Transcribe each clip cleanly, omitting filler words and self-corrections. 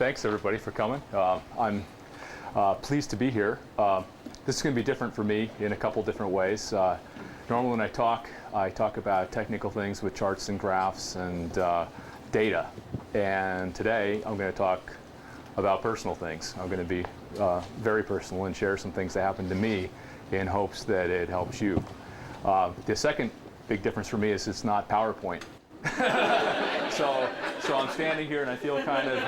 Thanks everybody for coming. I'm pleased to be here. This is going to be different for me in a couple different ways. Normally when I talk about technical things with charts and graphs and data. And today I'm going to talk about personal things. I'm going to be very personal and share some things that happened to me in hopes that it helps you. The second big difference for me is it's not PowerPoint. So I'm standing here and I feel kind of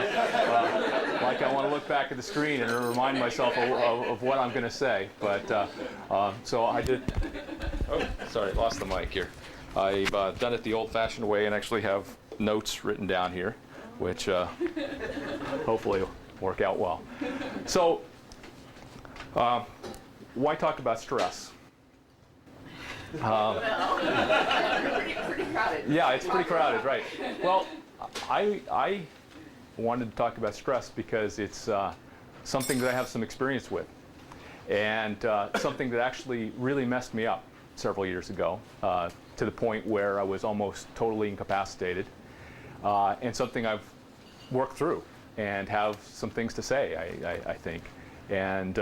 like I want to look back at the screen and remind myself of what I'm going to say. But so I did. Oh, sorry, lost the mic here. I've done it the old-fashioned way and actually have notes written down here, which hopefully will work out well. So why talk about stress? Pretty crowded. Yeah, it's pretty crowded, right. Well, I wanted to talk about stress because it's something that I have some experience with, and something that actually really messed me up several years ago, to the point where I was almost totally incapacitated, and something I've worked through and have some things to say, I think. And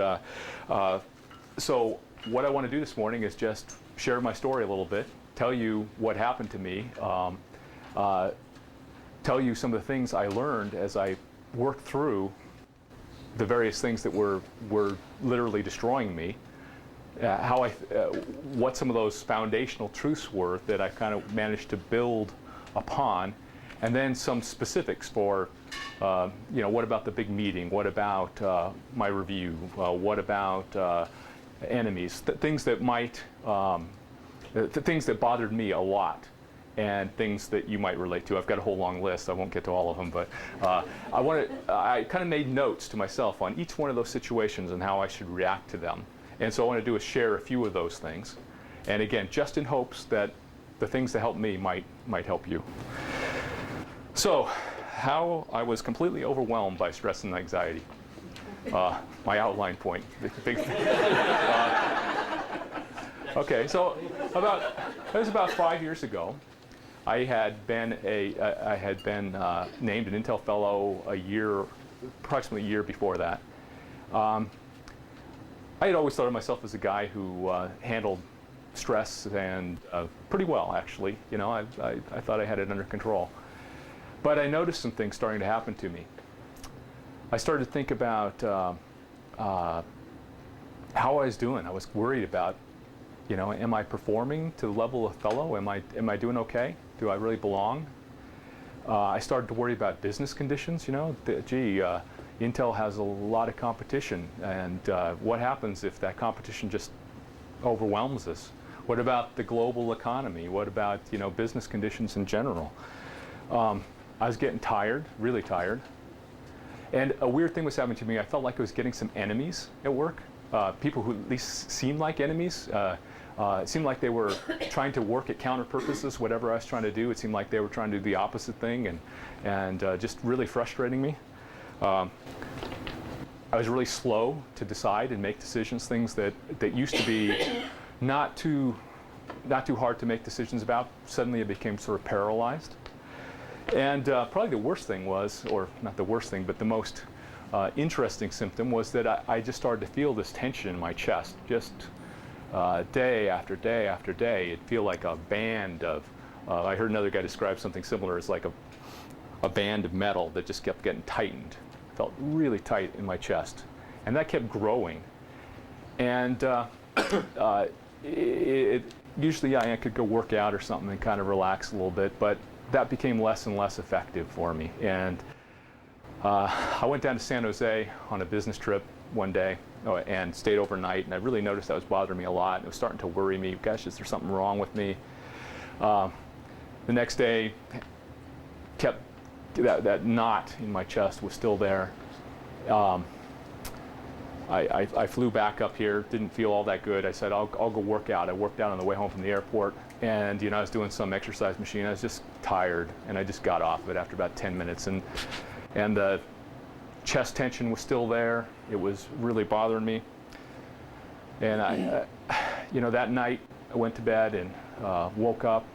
so what I want to do this morning is just share my story a little bit, tell you what happened to me, tell you some of the things I learned as I worked through the various things that were literally destroying me, what some of those foundational truths were that I kind of managed to build upon, and then some specifics for, what about the big meeting? What about my review? What about enemies? Things that might, things that bothered me a lot, and things that you might relate to. I've got a whole long list. I won't get to all of them, but I kind of made notes to myself on each one of those situations and how I should react to them. And so what I want to do is share a few of those things. And again, just in hopes that the things that help me might help you. So, how I was completely overwhelmed by stress and anxiety. My outline point. Okay, so it was about 5 years ago. I had been named an Intel Fellow approximately a year before that. I had always thought of myself as a guy who handled stress and pretty well, actually. You know, I thought I had it under control. But I noticed some things starting to happen to me. I started to think about how I was doing. I was worried about, am I performing to the level of fellow? Am I doing okay? Do I really belong? I started to worry about business conditions. Intel has a lot of competition, and what happens if that competition just overwhelms us? What about the global economy? What about business conditions in general? I was getting tired, really tired. And a weird thing was happening to me. I felt like I was getting some enemies at work, people who at least seemed like enemies. It seemed like they were trying to work at counter purposes, whatever I was trying to do. It seemed like they were trying to do the opposite thing, and just really frustrating me. I was really slow to decide and make decisions, things that used to be not too hard to make decisions about. Suddenly it became sort of paralyzed. And probably the worst thing was, or not the worst thing, but the most interesting symptom was that I just started to feel this tension in my chest, just day after day after day. It'd feel like a band of, I heard another guy describe something similar as like a band of metal that just kept getting tightened. It felt really tight in my chest. And that kept growing. And usually I could go work out or something and kind of relax a little bit, but that became less and less effective for me. And I went down to San Jose on a business trip one day and stayed overnight, and I really noticed that was bothering me a lot. And it was starting to worry me. Gosh, is there something wrong with me? The next day, that knot in my chest was still there. I flew back up here, didn't feel all that good. I said, I'll go work out. I worked out on the way home from the airport, and I was doing some exercise machine. I was just tired, and I just got off of it after about 10 minutes. And the chest tension was still there. It was really bothering me. And that night I went to bed and woke up,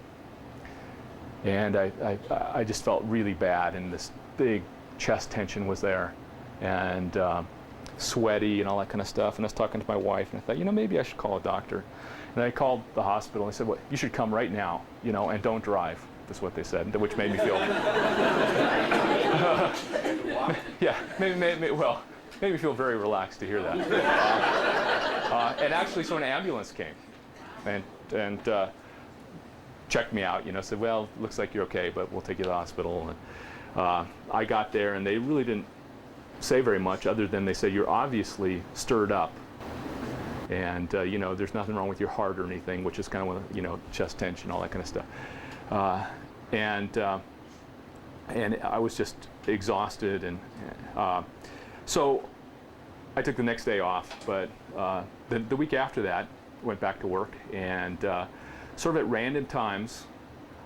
and I just felt really bad, and this big chest tension was there, and sweaty and all that kind of stuff. And I was talking to my wife, and I thought, maybe I should call a doctor. And I called the hospital, and they said, well, you should come right now, and don't drive. That's what they said, which made me feel, yeah, made me feel very relaxed to hear that. And actually, so an ambulance came, and checked me out. Said, well, looks like you're okay, but we'll take you to the hospital. And I got there, and they really didn't say very much, other than they said, you're obviously stirred up, and there's nothing wrong with your heart or anything, which is kind of chest tension, all that kind of stuff. And I was just exhausted, and so I took the next day off. But the week after that, went back to work, and sort of at random times,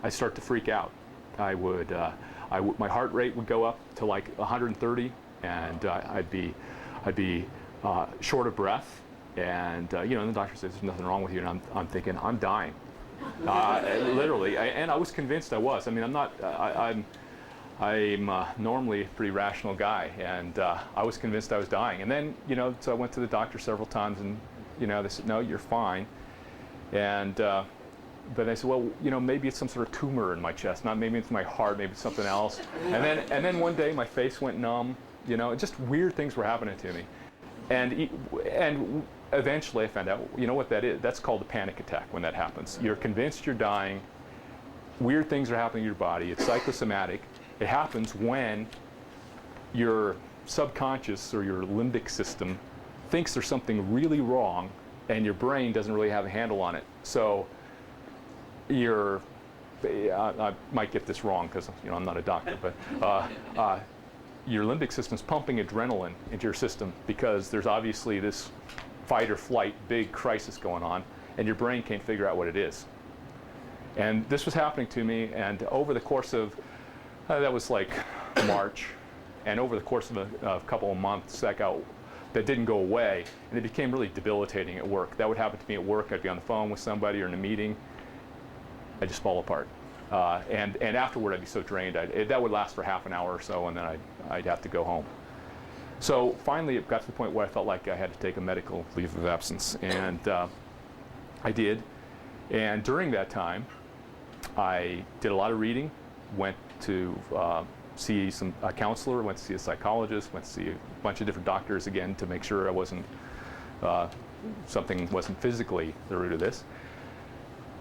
I start to freak out. My heart rate would go up to like 130, and I'd be short of breath, and the doctor says there's nothing wrong with you, and I'm thinking I'm dying, literally. And I was convinced I was. I mean, I'm normally a pretty rational guy, and I was convinced I was dying. And then so I went to the doctor several times, and they said, no, you're fine. And but I said, well, maybe it's some sort of tumor in my chest. Maybe it's my heart. Maybe it's something else. And then one day my face went numb. Just weird things were happening to me. And eventually I found out, what that is? That's called a panic attack when that happens. You're convinced you're dying. Weird things are happening to your body. It's psychosomatic. It happens when your subconscious or your limbic system thinks there's something really wrong, and your brain doesn't really have a handle on it. So I might get this wrong because I'm not a doctor, but your limbic system's pumping adrenaline into your system because there's obviously this fight or flight big crisis going on, and your brain can't figure out what it is. And this was happening to me, and over the course of that was like March, and over the course of a couple of months, that didn't go away, and it became really debilitating at work. That would happen to me at work. I'd be on the phone with somebody or in a meeting. I'd just fall apart. And afterward, I'd be so drained. That would last for half an hour or so, and then I'd have to go home. So finally, it got to the point where I felt like I had to take a medical leave of absence, and I did. And during that time, I did a lot of reading, went to see a counselor, went to see a psychologist, went to see a bunch of different doctors again to make sure I wasn't, something wasn't physically the root of this.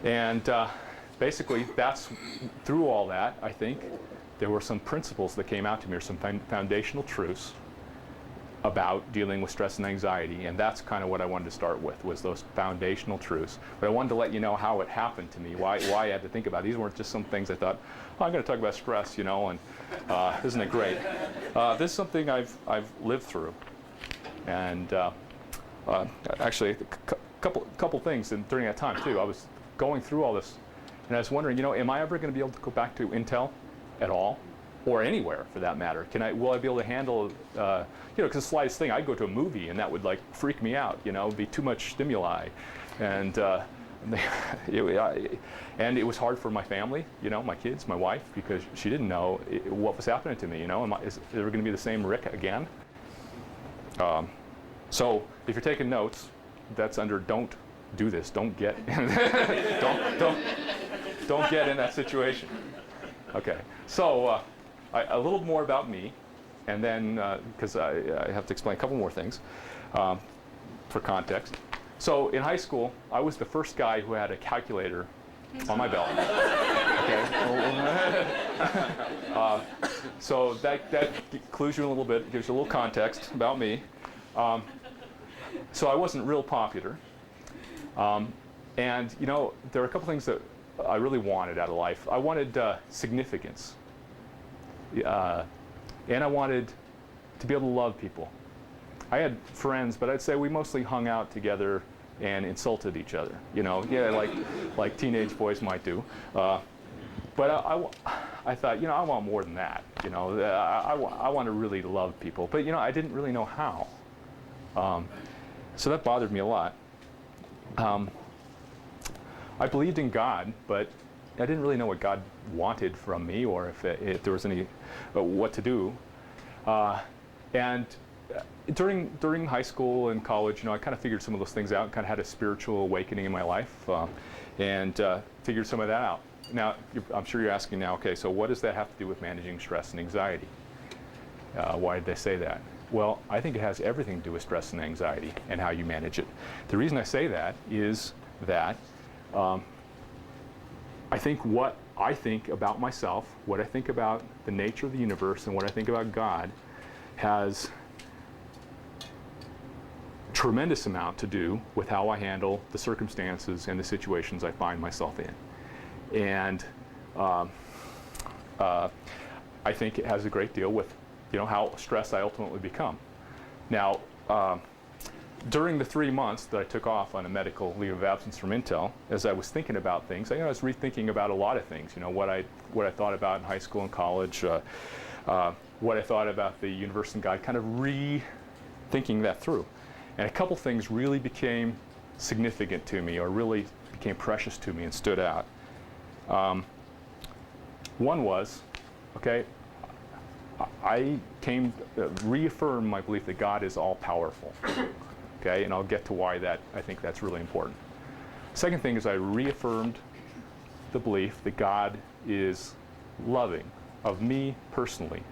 And basically, through all that, I think, there were some principles that came out to me, or some foundational truths about dealing with stress and anxiety, and that's kind of what I wanted to start with, was those foundational truths. But I wanted to let you know how it happened to me, why I had to think about it. These weren't just some things I thought, oh, I'm going to talk about stress, and isn't it great? This is something I've lived through, and actually, a couple things during that time too. I was going through all this, and I was wondering, am I ever going to be able to go back to Intel at all? Or anywhere, for that matter. Will I be able to handle, because the slightest thing, I'd go to a movie and that would like freak me out, be too much stimuli. And it was hard for my family, my kids, my wife, because she didn't know what was happening to me, is there going to be the same Rick again? So if you're taking notes, that's under don't do this, don't get, don't get in that situation. Okay, so, a little more about me, and then, because I have to explain a couple more things for context. So in high school, I was the first guy who had a calculator on my belt. Okay. So that clues you a little bit, gives you a little context about me. So I wasn't real popular. And, there are a couple things that I really wanted out of life. I wanted significance. And I wanted to be able to love people. I had friends, but I'd say we mostly hung out together and insulted each other. Like teenage boys might do. But I thought, I want more than that. I want to really love people. But I didn't really know how. So that bothered me a lot. I believed in God, but I didn't really know what God wanted from me, or if there was any what to do. And during high school and college, I kind of figured some of those things out, kind of had a spiritual awakening in my life, and figured some of that out. Now, I'm sure you're asking now, okay, so what does that have to do with managing stress and anxiety? Why did they say that? Well, I think it has everything to do with stress and anxiety and how you manage it. The reason I say that is that I think what I think about myself, what I think about the nature of the universe, and what I think about God has tremendous amount to do with how I handle the circumstances and the situations I find myself in. And I think it has a great deal with how stressed I ultimately become. Now, during the 3 months that I took off on a medical leave of absence from Intel, as I was thinking about things, I was rethinking about a lot of things. What I thought about in high school and college, what I thought about the universe and God, kind of rethinking that through. And a couple things really became significant to me, or really became precious to me and stood out. One was, okay, I came to reaffirm my belief that God is all-powerful. Okay, and I'll get to why I think that's really important. Second thing is I reaffirmed the belief that God is loving of me personally.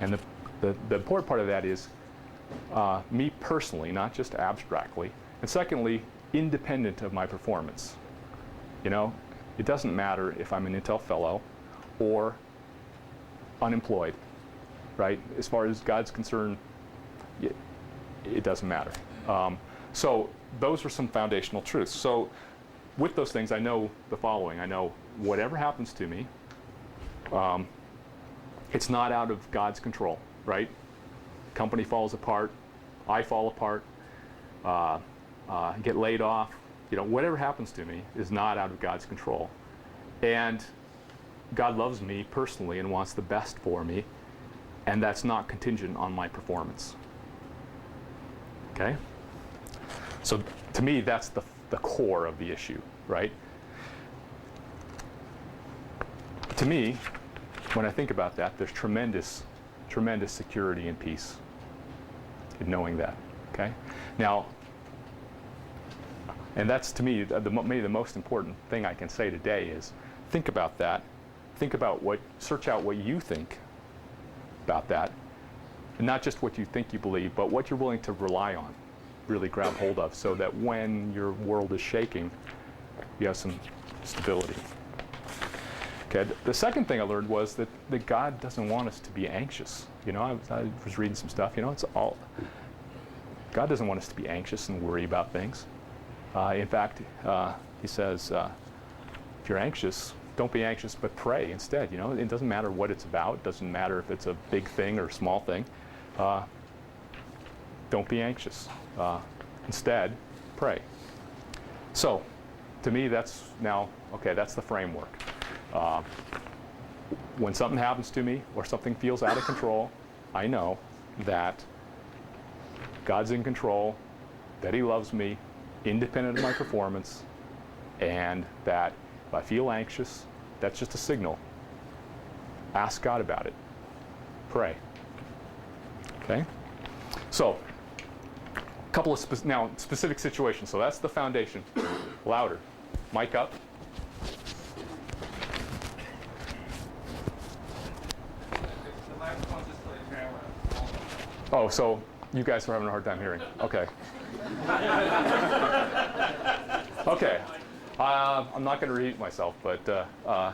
And the important part of that is me personally, not just abstractly. And secondly, independent of my performance. It doesn't matter if I'm an Intel fellow or unemployed, right? As far as God's concerned, it doesn't matter. So those are some foundational truths. So with those things, I know the following. I know whatever happens to me, it's not out of God's control, right? Company falls apart, I fall apart, get laid off, whatever happens to me is not out of God's control. And God loves me personally and wants the best for me, and that's not contingent on my performance. Okay? So to me, that's the core of the issue, right? To me, when I think about that, there's tremendous security and peace in knowing that, okay? Now, and that's to me, maybe the most important thing I can say today is think about that. Think about search out what you think about that. And not just what you think you believe, but what you're willing to rely on, really grab hold of, so that when your world is shaking, you have some stability. Okay, the second thing I learned was that God doesn't want us to be anxious. I was reading some stuff, God doesn't want us to be anxious and worry about things. In fact, he says, if you're anxious, don't be anxious, but pray instead. It doesn't matter what it's about. It doesn't matter if it's a big thing or a small thing. Don't be anxious. Instead, pray. So, to me, that's the framework. When something happens to me or something feels out of control, I know that God's in control, that He loves me, independent of my performance, and that if I feel anxious, that's just a signal. Ask God about it. Pray. Okay? So, a couple of specific situations. So that's the foundation. Louder. Mic up. Oh, so you guys are having a hard time hearing. Okay. Okay. I'm not going to repeat myself, but I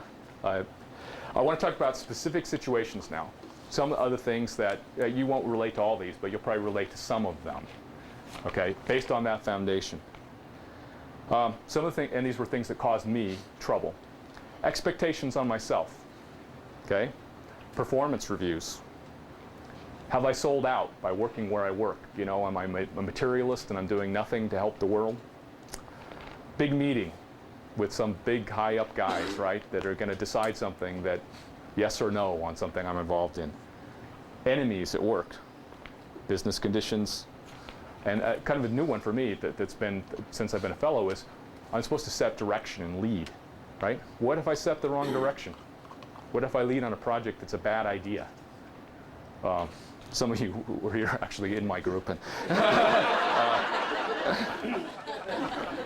want to talk about specific situations now. Some other things that you won't relate to all these, but you'll probably relate to some of them. Okay, based on that foundation. Some of the things, and these were things that caused me trouble. Expectations on myself. Okay, performance reviews. Have I sold out by working where I work? Am I a materialist and I'm doing nothing to help the world? Big meeting with some big high up guys, right, that are going to decide something that yes or no on something I'm involved in. Enemies at work, business conditions, and kind of a new one for me that's been since I've been a fellow is I'm supposed to set direction and lead, right? What if I set the wrong direction? What if I lead on a project that's a bad idea? Some of you who were here actually in my group, and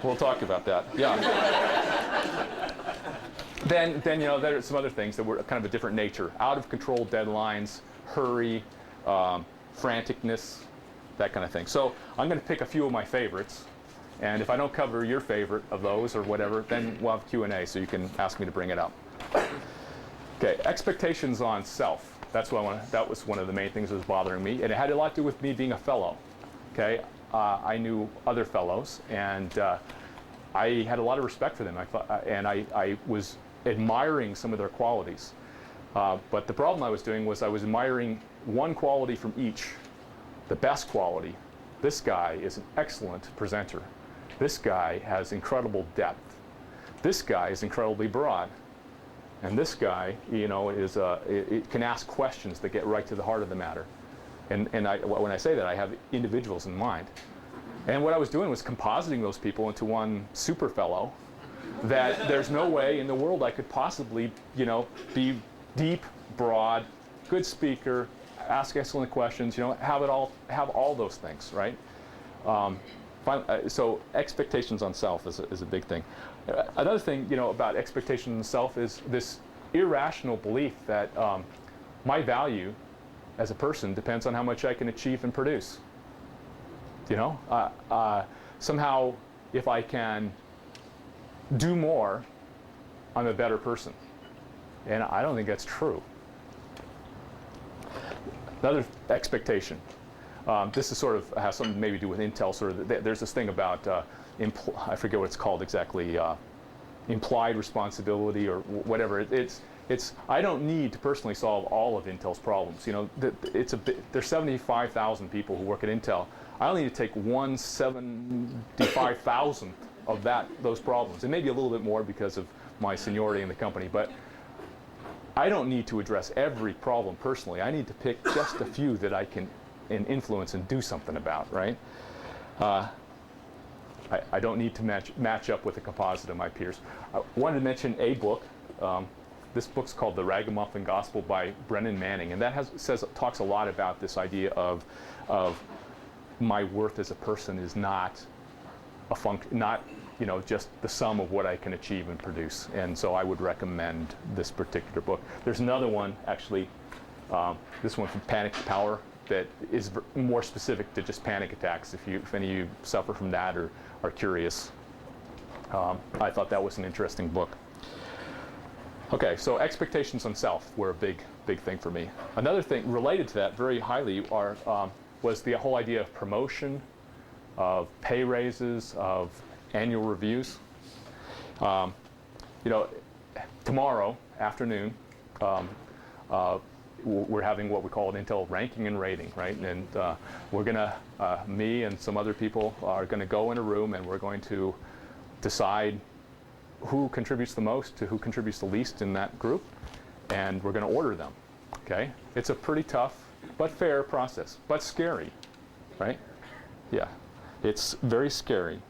we'll talk about that. Yeah. Then there are some other things that were kind of a different nature: out of control deadlines, hurry, franticness, that kind of thing. So I'm going to pick a few of my favorites, and if I don't cover your favorite of those or whatever, then we'll have Q&A, so you can ask me to bring it up. Okay, expectations on self. That was one of the main things that was bothering me, and it had a lot to do with me being a fellow. Okay, I knew other fellows, and I had a lot of respect for them. I was admiring some of their qualities. But the problem I was doing was I was admiring one quality from each, the best quality. This guy is an excellent presenter. This guy has incredible depth. This guy is incredibly broad. And this guy, it can ask questions that get right to the heart of the matter. And when I say that, I have individuals in mind. And what I was doing was compositing those people into one super fellow that there's no way in the world I could possibly, be deep, broad, good speaker, ask excellent questions, have all those things, right? So expectations on self is a big thing. Another thing, about expectations on self is this irrational belief that my value as a person depends on how much I can achieve and produce. Somehow, if I can do more, I'm a better person. And I don't think that's true. Another expectation. This is sort of has something to maybe do with Intel. There's this thing about I forget what it's called exactly. Implied responsibility or whatever. I don't need to personally solve all of Intel's problems. There's 75,000 people who work at Intel. I only need to take 1/75,000th of those problems, and maybe a little bit more because of my seniority in the company. But I don't need to address every problem personally. I need to pick just a few that I can influence and do something about, right? I don't need to match up with a composite of my peers. I wanted to mention a book. This book's called The Ragamuffin Gospel by Brennan Manning, and that talks a lot about this idea of my worth as a person is not just the sum of what I can achieve and produce. And so I would recommend this particular book. There's another one, actually, this one from Panic to Power, that is more specific to just panic attacks. If any of you suffer from that or are curious, I thought that was an interesting book. Okay, so expectations on self were a big thing for me. Another thing related to that very highly was the whole idea of promotion, of pay raises, of annual reviews. Tomorrow afternoon, we're having what we call an Intel ranking and rating, right? And we're gonna, me and some other people are gonna go in a room and we're going to decide who contributes the most to who contributes the least in that group, and we're gonna order them, okay? It's a pretty tough but fair process, but scary, right? Yeah, it's very scary.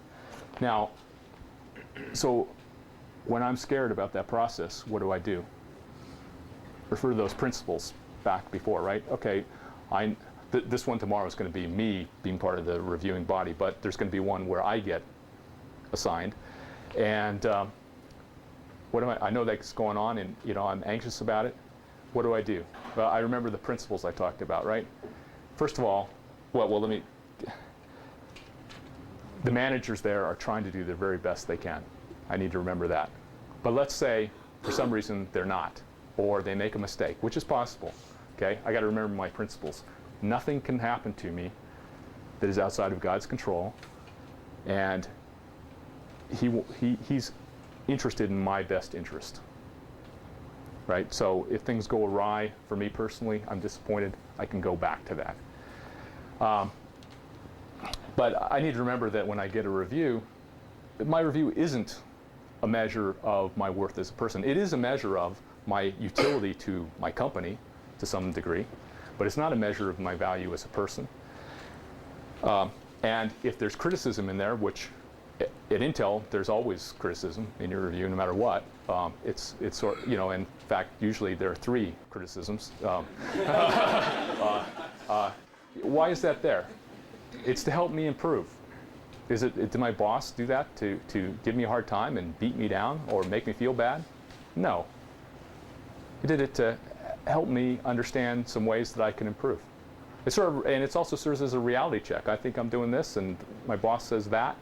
Now, so when I'm scared about that process, what do? Refer to those principles back before, right? Okay, this one tomorrow is going to be me being part of the reviewing body, but there's going to be one where I get assigned, and I know that's going on, and I'm anxious about it. What do? Well, I remember the principles I talked about, right? First of all, the managers there are trying to do their very best they can. I need to remember that. But let's say for some reason they're not, or they make a mistake, which is possible. Okay, I got to remember my principles. Nothing can happen to me that is outside of God's control, and He's interested in my best interest. Right? So if things go awry for me personally, I'm disappointed, I can go back to that. But I need to remember that when I get a review, my review isn't a measure of my worth as a person. It is a measure of my utility to my company to some degree, but it's not a measure of my value as a person. And if there's criticism in there, which At Intel, there's always criticism in your review, no matter what. It's sort, in fact, usually there are 3 criticisms. Why is that there? It's to help me improve. Did my boss do that to give me a hard time and beat me down or make me feel bad? No. He did it to help me understand some ways that I can improve. And it also serves as a reality check. I think I'm doing this, and my boss says that.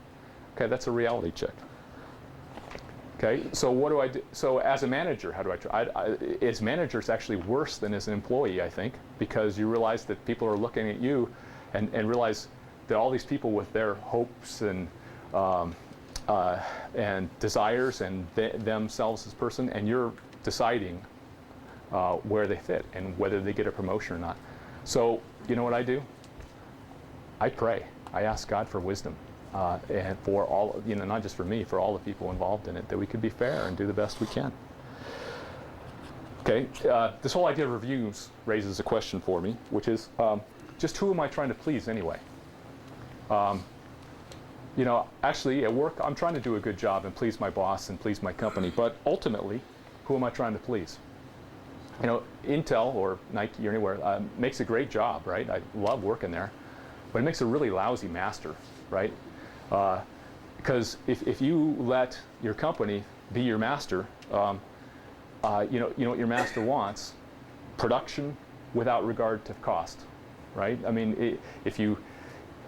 Okay, that's a reality check. Okay, so what do I do? So as a manager, how do I try? As manager, it's actually worse than as an employee, I think, because you realize that people are looking at you and realize that all these people with their hopes and desires and themselves as a person, and you're deciding where they fit and whether they get a promotion or not. So you know what I do? I pray. I ask God for wisdom. And for all, not just for me, for all the people involved in it, that we could be fair and do the best we can. Okay, this whole idea of reviews raises a question for me, which is, just who am I trying to please anyway? Actually at work, I'm trying to do a good job and please my boss and please my company, but ultimately, who am I trying to please? Intel or Nike or anywhere makes a great job, right? I love working there, but it makes a really lousy master, right? Because if you let your company be your master, you know what your master wants: production without regard to cost, right? I mean, if you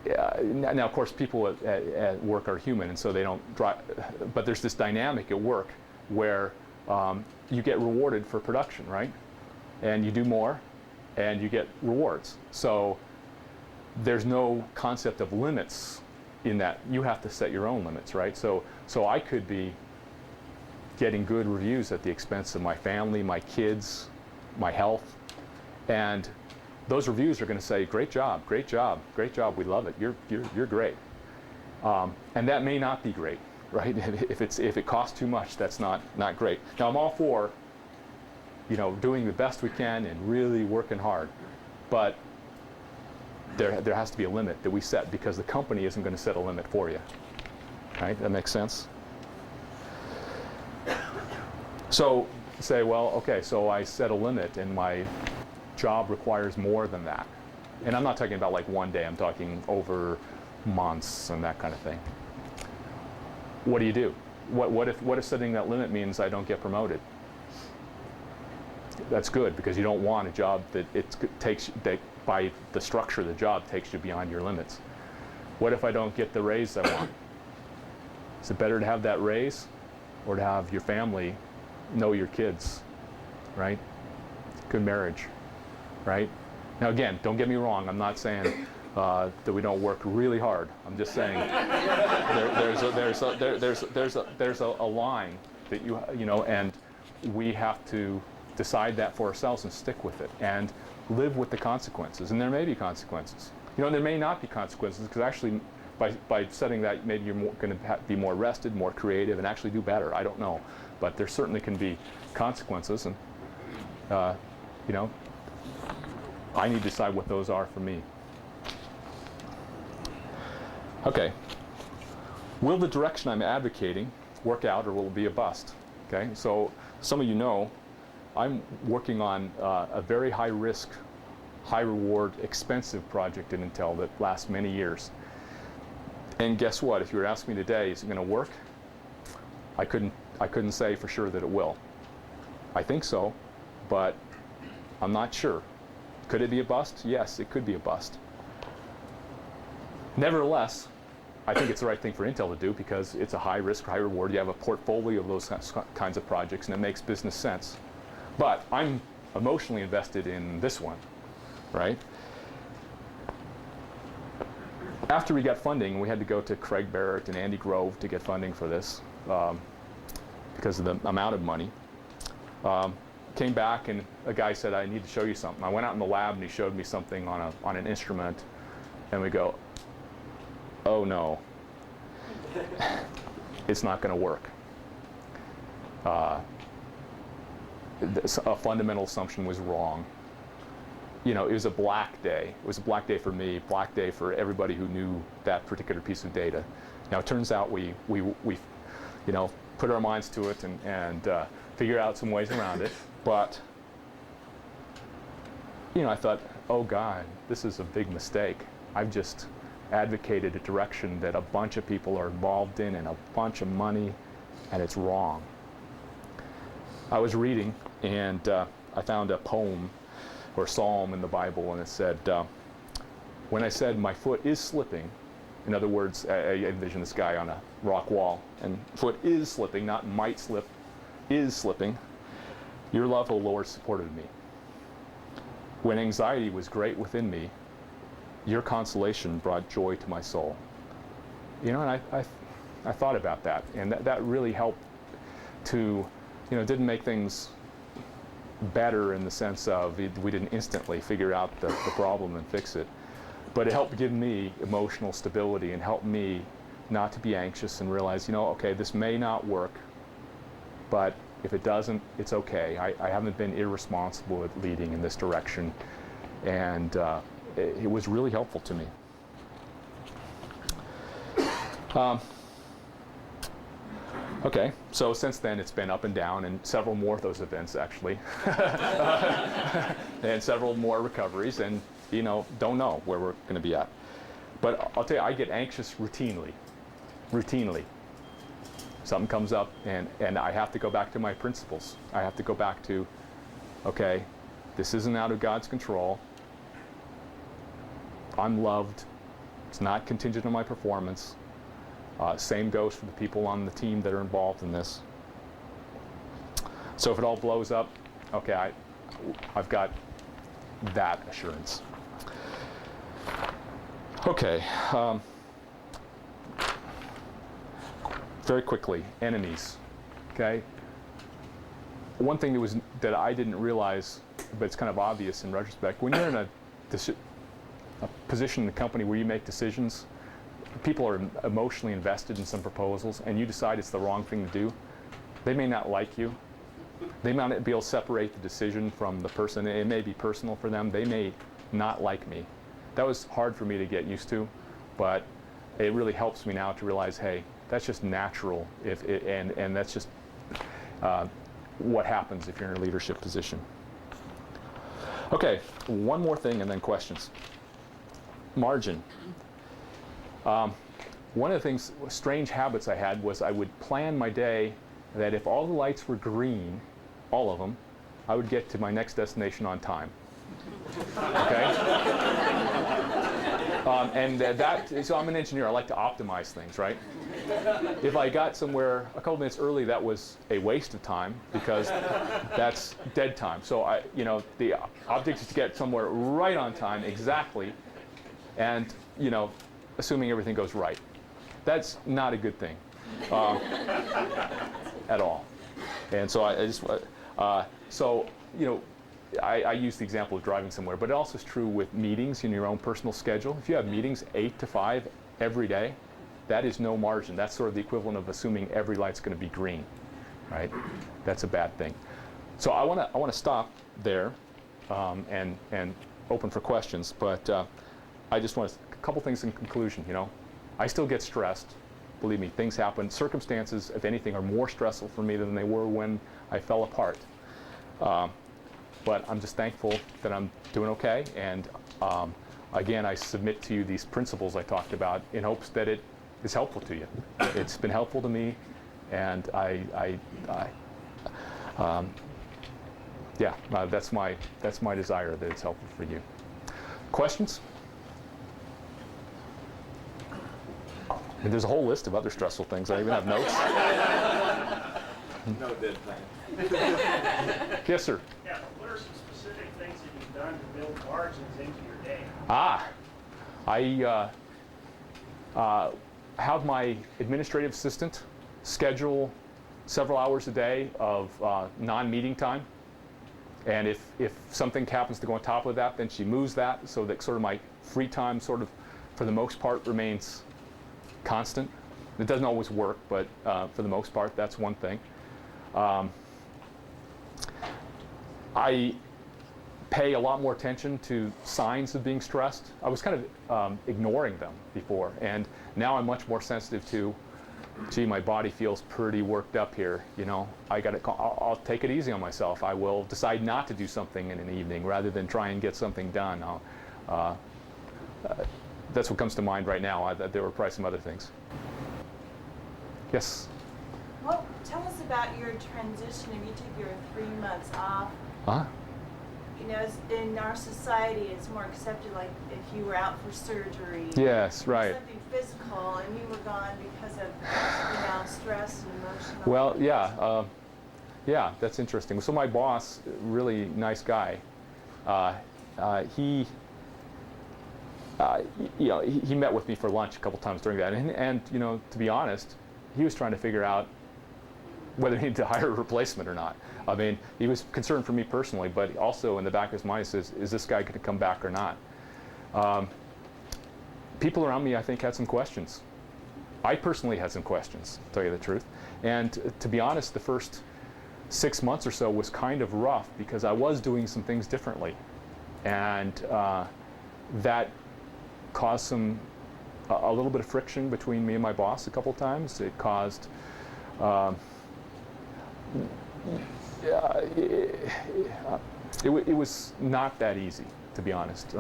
now of course people at work are human, and so they don't drive, but there's this dynamic at work where you get rewarded for production, right? And you do more, and you get rewards. So there's no concept of limits in that. You have to set your own limits, right? So I could be getting good reviews at the expense of my family, my kids, my health, and those reviews are going to say, "Great job, great job, great job. We love it. You're great." And that may not be great, right? If it costs too much, that's not great. Now I'm all for, doing the best we can and really working hard, but there has to be a limit that we set, because the company isn't going to set a limit for you. Right? That makes sense? So say, well, okay, so I set a limit and my job requires more than that. And I'm not talking about like one day, I'm talking over months and that kind of thing. What do you do? What if setting that limit means I don't get promoted? That's good, because you don't want a job that that by the structure of the job takes you beyond your limits. What if I don't get the raise I want? Is it better to have that raise or to have your family know your kids, right? Good marriage, right? Now again, don't get me wrong, I'm not saying that we don't work really hard. I'm just saying there's a line that and we have to decide that for ourselves and stick with it and live with the consequences. And there may be consequences. There may not be consequences, because actually by setting that, maybe you're going to be more rested, more creative, and actually do better. I don't know, but there certainly can be consequences, and I need to decide what those are for me. Okay. Will the direction I'm advocating work out, or will it be a bust? Okay. So some of you know I'm working on a very high risk, high reward, expensive project in Intel that lasts many years. And guess what? If you were asking me today, is it going to work? I couldn't say for sure that it will. I think so, but I'm not sure. Could it be a bust? Yes, it could be a bust. Nevertheless, I think it's the right thing for Intel to do, because it's a high risk, high reward. You have a portfolio of those kinds of projects, and it makes business sense. But I'm emotionally invested in this one, right? After we got funding, we had to go to Craig Barrett and Andy Grove to get funding for this, because of the amount of money. Came back and a guy said, "I need to show you something." I went out in the lab and he showed me something on an instrument, and we go, "Oh no, it's not going to work." A fundamental assumption was wrong. It was a black day. It was a black day for me, black day for everybody who knew that particular piece of data. Now, it turns out we put our minds to it and figure out some ways around it. But, I thought, oh God, this is a big mistake. I've just advocated a direction that a bunch of people are involved in and a bunch of money, and it's wrong. I was reading, and I found a poem or psalm in the Bible, and it said, when I said my foot is slipping, in other words, I envision this guy on a rock wall, and foot is slipping, not might slip, is slipping, your love, O Lord, supported me. When anxiety was great within me, your consolation brought joy to my soul. And I thought about that, and that really helped to, didn't make things better in the sense of we didn't instantly figure out the problem and fix it. But it helped give me emotional stability and helped me not to be anxious and realize, okay, this may not work, but if it doesn't, it's okay. I haven't been irresponsible at leading in this direction, and it was really helpful to me. Okay, so since then it's been up and down, and several more of those events actually, and several more recoveries, and don't know where we're going to be at. But I'll tell you, I get anxious routinely. Something comes up, and I have to go back to my principles. I have to go back to, okay, this isn't out of God's control. I'm loved. It's not contingent on my performance. Same goes for the people on the team that are involved in this. So if it all blows up, okay, I've got that assurance. Okay. Very quickly, enemies. Okay. One thing that I didn't realize, but it's kind of obvious in retrospect, when you're in a position in the company where you make decisions, people are emotionally invested in some proposals, and you decide it's the wrong thing to do, they may not like you. They might not be able to separate the decision from the person. It may be personal for them. They may not like me. That was hard for me to get used to, but it really helps me now to realize, hey, that's just natural, and that's just what happens if you're in a leadership position. Okay, one more thing and then questions. Margin. One of the things, strange habits I had was I would plan my day that if all the lights were green, all of them, I would get to my next destination on time. Okay? So I'm an engineer. I like to optimize things, right? If I got somewhere a couple minutes early, that was a waste of time because that's dead time. So the object is to get somewhere right on time, exactly, and assuming everything goes right. That's not a good thing at all. And so I use the example of driving somewhere, but it also is true with meetings in your own personal schedule. If you have meetings 8 to 5 every day, that is no margin. That's sort of the equivalent of assuming every light's going to be green, right? That's a bad thing. So I want to stop there and open for questions, but I just want a couple things in conclusion. I still get stressed. Believe me, things happen. Circumstances, if anything, are more stressful for me than they were when I fell apart. But I'm just thankful that I'm doing okay. And again, I submit to you these principles I talked about in hopes that it is helpful to you. It's been helpful to me, and that's my desire that it's helpful for you. Questions? And there's a whole list of other stressful things. I even have notes. No dead plan. Yes, sir. Yeah, what are some specific things that you've done to build margins into your day? I have my administrative assistant schedule several hours a day of non-meeting time. And if something happens to go on top of that, then she moves that so that sort of my free time sort of, for the most part, remains constant. It doesn't always work, but for the most part, that's one thing. I pay a lot more attention to signs of being stressed. I was kind of ignoring them before, and Now I'm much more sensitive to, gee, my body feels pretty worked up here. You know, I'll take it easy on myself. I will decide not to do something in an evening rather than try and get something done. That's what comes to mind right now. There were probably some other things. Yes? Well, tell us about your transition if you took your 3 months off. Huh? You know, in our society, it's more accepted, like if you were out for surgery. Yes, right. Something physical, and you were gone because of, you know, stress and emotional. Well, yeah. Yeah, that's interesting. So my boss, really nice guy, he met with me for lunch a couple times during that, and you know, to be honest, he was trying to figure out whether he needed to hire a replacement or not. I mean, he was concerned for me personally, but also in the back of his mind he says, is this guy going to come back or not? People around me, I think, had some questions. I personally had some questions, to tell you the truth. And to be honest, the first 6 months or so was kind of rough because I was doing some things differently. And that caused a little bit of friction between me and my boss a couple times. It caused it was not that easy, to be honest.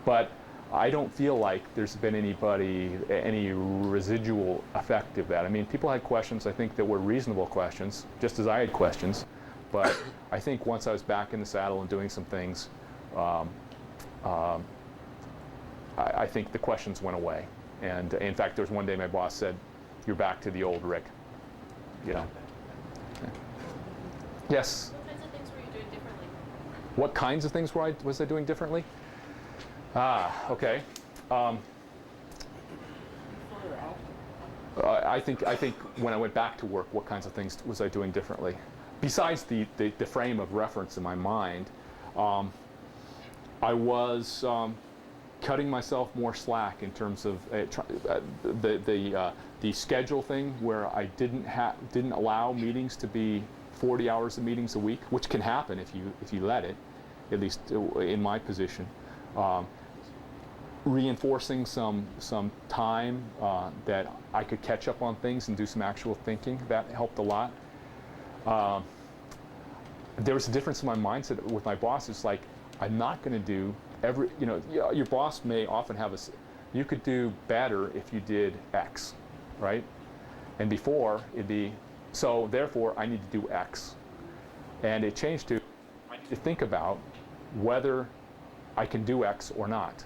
But I don't feel like there's been any residual effect of that. I mean, people had questions, I think, that were reasonable questions, just as I had questions. But I think once I was back in the saddle and doing some things, I think the questions went away. And in fact, there was one day my boss said, "You're back to the old Rick." You know. Yeah. Yes. What kinds of things were you doing differently? What kinds of things was I doing differently? Okay. I think when I went back to work, what kinds of things was I doing differently? Besides the frame of reference in my mind, I was cutting myself more slack in terms of the schedule thing, where I didn't allow meetings to be 40 hours of meetings a week, which can happen if you let it, at least in my position. Reinforcing some time that I could catch up on things and do some actual thinking, that helped a lot. There was a difference in my mindset with my boss. It's like, I'm not going to do your boss may often have you could do better if you did X, right? And before it'd be, so therefore I need to do X. And it changed to, I need to think about whether I can do X or not.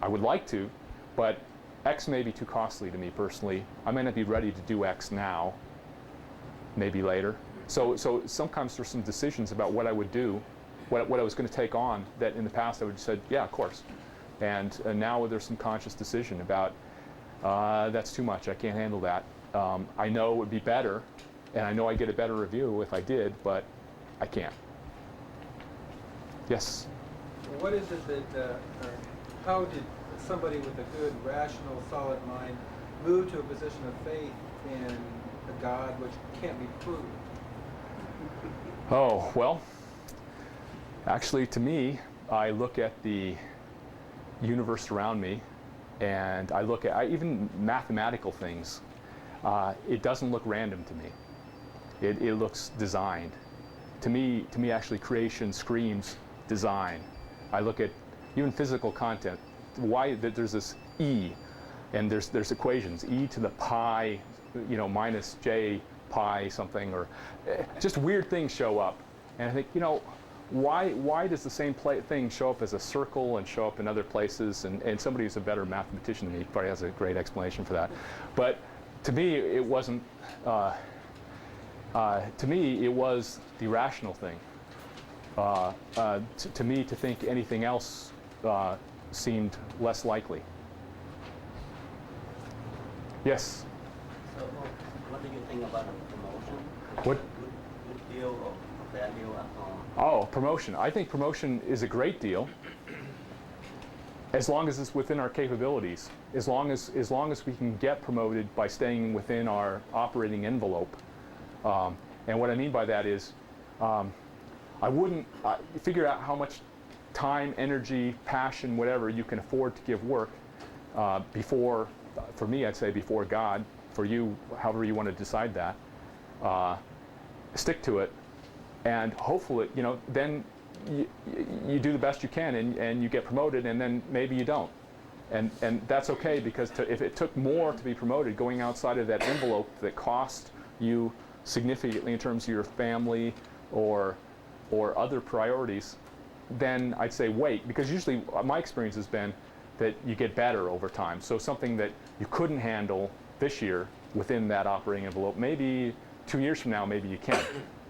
I would like to, but X may be too costly to me personally. I may not be ready to do X now, maybe later. So sometimes there's some decisions about what I would do, what I was going to take on, that in the past I would have said, yeah, of course. And now there's some conscious decision about, that's too much, I can't handle that. I know it would be better, and I know I'd get a better review if I did, but I can't. Yes? What is it that, or how did somebody with a good, rational, solid mind move to a position of faith in a God which can't be proved? Oh, well, actually, to me, I look at the universe around me, and I look at even mathematical things. It doesn't look random to me. It looks designed. To me, actually, creation screams design. I look at even physical content. Why there's this E, and there's equations. E to the pi, minus j pi something, or just weird things show up. And I think, why does the same thing show up as a circle and show up in other places? And somebody who's a better mathematician than me probably has a great explanation for that. But to me, it wasn't. To me, it was the rational thing. To me, to think anything else seemed less likely. Yes? So, what do you think about a promotion? What? Good deal or bad deal at all? Oh, promotion. I think promotion is a great deal, as long as it's within our capabilities. As long as we can get promoted by staying within our operating envelope. And what I mean by that is, I wouldn't figure out how much time, energy, passion, whatever you can afford to give work before for me, I'd say before God, for you, however you want to decide that, stick to it, and hopefully, then you do the best you can, and you get promoted, and then maybe you don't. And that's okay, because if it took more to be promoted, going outside of that envelope that cost you significantly in terms of your family or other priorities, then I'd say wait, because usually my experience has been that you get better over time. So something that you couldn't handle this year within that operating envelope, maybe 2 years from now, maybe you can.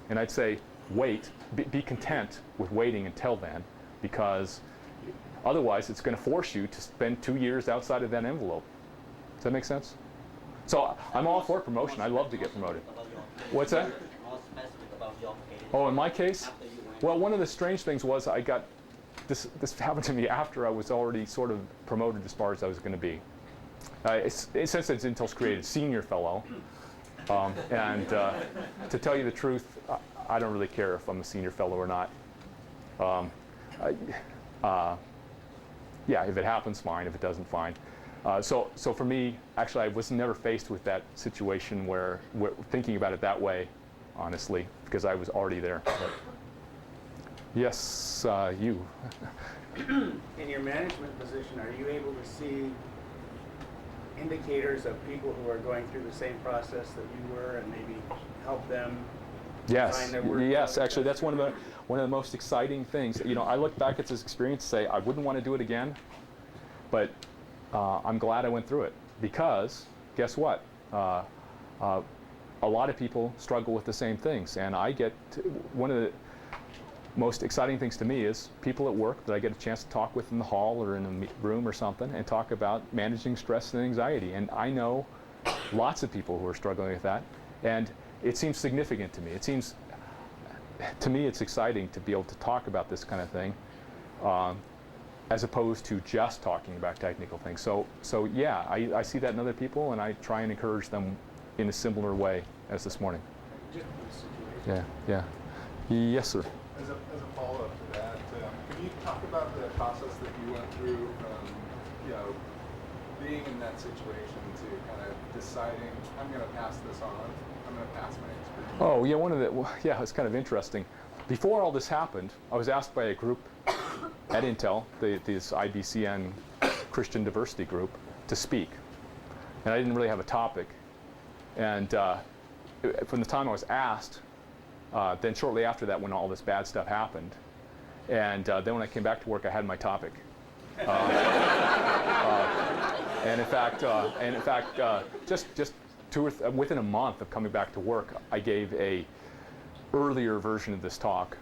And I'd say wait, be content with waiting until then, because otherwise it's going to force you to spend 2 years outside of that envelope. Does that make sense? So I'm all for promotion. I love to get promoted. What's that? More specific about your case. Oh, in my case? After you went. Well, one of the strange things was I got, this happened to me after I was already sort of promoted as far as I was going to be. Since it's Intel's created senior fellow, and to tell you the truth, I don't really care if I'm a senior fellow or not. Yeah, if it happens, fine. If it doesn't, fine. So for me, actually, I was never faced with that situation where thinking about it that way, honestly, because I was already there. But yes, you. In your management position, are you able to see indicators of people who are going through the same process that you were, and maybe help them Yes, find their work? yes. Actually, that's one of the most exciting things. I look back at this experience and say I wouldn't want to do it again, but I'm glad I went through it, because guess what? A lot of people struggle with the same things, and one of the most exciting things to me is people at work that I get a chance to talk with in the hall or in a room or something, and talk about managing stress and anxiety. And I know lots of people who are struggling with that, and it seems significant to me. To me, it's exciting to be able to talk about this kind of thing, as opposed to just talking about technical things. So yeah, I see that in other people, and I try and encourage them in a similar way as this morning. Just the situation. Yeah. Yes, sir. As a follow-up to that, can you talk about the process that you went through from, being in that situation to kind of deciding, I'm going to pass this on, I'm going to pass my experience? Oh, yeah, it's kind of interesting. Before all this happened, I was asked by a group at Intel, this IBCN Christian Diversity Group, to speak. And I didn't really have a topic. And from the time I was asked, then shortly after that, when all this bad stuff happened, and then when I came back to work, I had my topic. And in fact, just within a month of coming back to work, I gave a earlier version of this talk,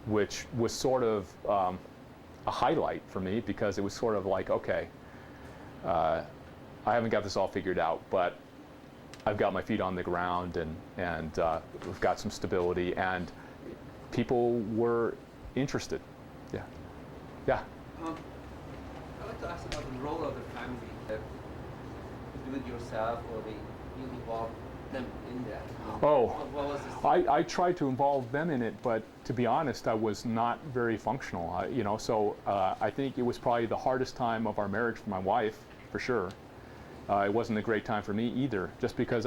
which was sort of a highlight for me, because it was sort of like, okay, I haven't got this all figured out, but I've got my feet on the ground, and we've got some stability, and people were interested. Yeah. I'd like to ask about the role of the family. Do it yourself, or you involve them in that? Oh, What was this? I tried to involve them in it, but to be honest, I was not very functional. So I think it was probably the hardest time of our marriage for my wife, for sure. It wasn't a great time for me either, just because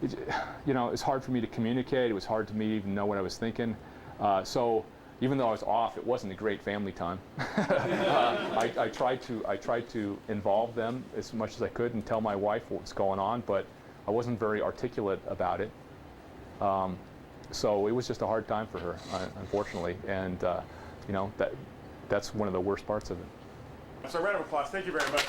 it's hard for me to communicate. It was hard to me to even know what I was thinking. So even though I was off, it wasn't a great family time. I tried to involve them as much as I could and tell my wife what was going on, but I wasn't very articulate about it. So it was just a hard time for her, unfortunately, and that's one of the worst parts of it. So a round of applause. Thank you very much.